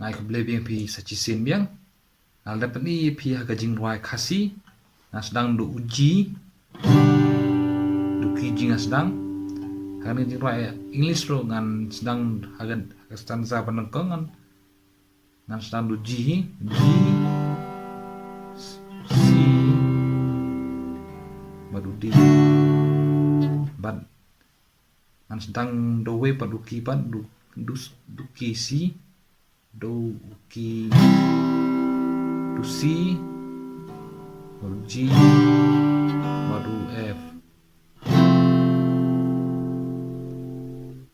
ngai ko blebing pi sachisin biang nal dapat ni pi haga jingruai khasi na sedang do uji do kijing sedang haga jingruai English ro ngan sedang haga stanza panengkong ngan sedang do ji si baru di ban ngan sedang do we paduki pan du ki si do ki do si baru G baru F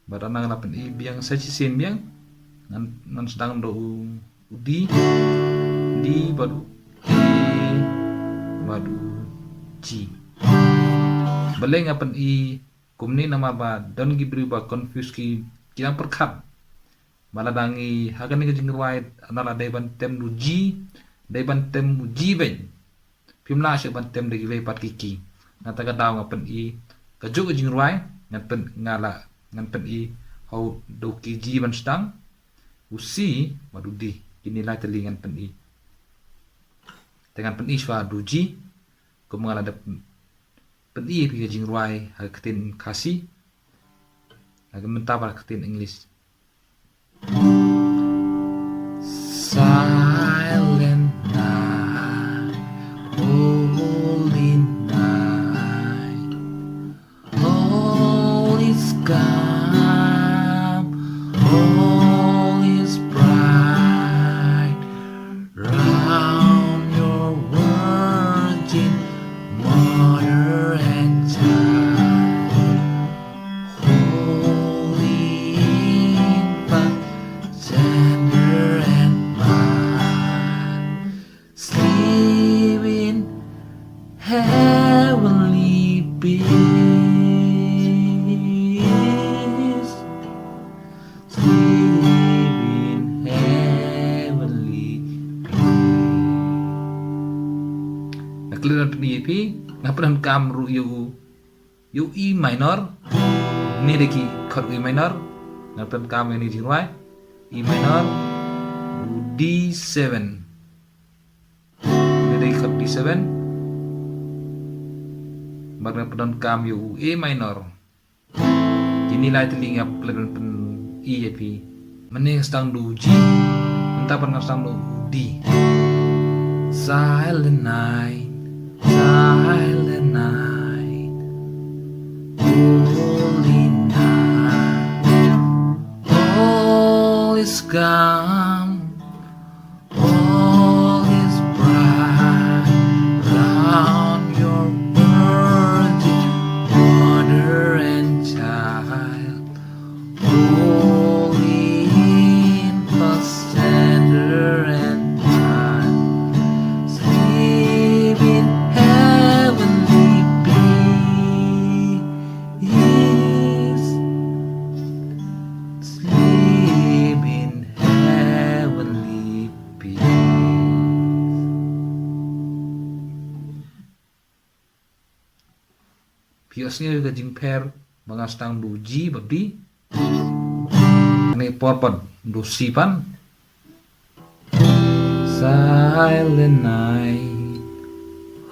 baru nang lapan I biang sachisin biang nan sedang do di baru E baru G baleng apan I kumni nama ba don gibri ba confuse ki kinang perkat maladangi hagan ni jingruai anala dai ban tem du G dai ban tem G ben pimla se ban tem de gilai pat kiki ngata ka daw ngapen I kaju jingruai ngapen ngala ngapen I how do ki G ban stang usi madu di inilah telingan pen I dengan pen I swa du G ko mangala da pen I pi jingruai ha ketin kasi agak mentaba ketin English silent night, holy night, all is calm, all is bright, round your virgin mother and child, holy infant, tender and mild, sleep in heavenly peace, sleep in heavenly peace. Nakliran PDP, ngapain kamru yu E minor, ini deki chord E minor, ngapain kam ini jiruai E minor, D7, ini deki chord D7, baru ngapain kam yu E minor, inilah telinga pelajaran pen E jadi, mending sedang do G, entah pernah sedang do D, silent night, silent night, holy night, all is calm, all is bright, round your virgin mother and child, holy infant, tender and mild, sleep in heavenly peace, sleep in heavenly peace. Piosnya juga jingper mengastang do G babi ini porpon do si pan silent night,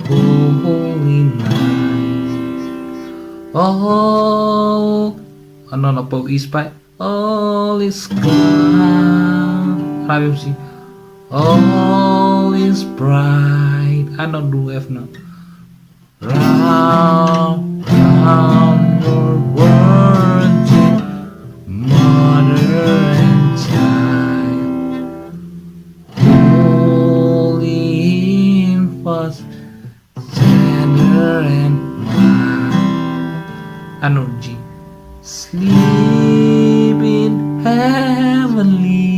holy night, all ano na po ispai all is calm sabi mo si all is bright ano do F na round your virgin mother and child, holy infant, tender and mild, ano G, sleep in heavenly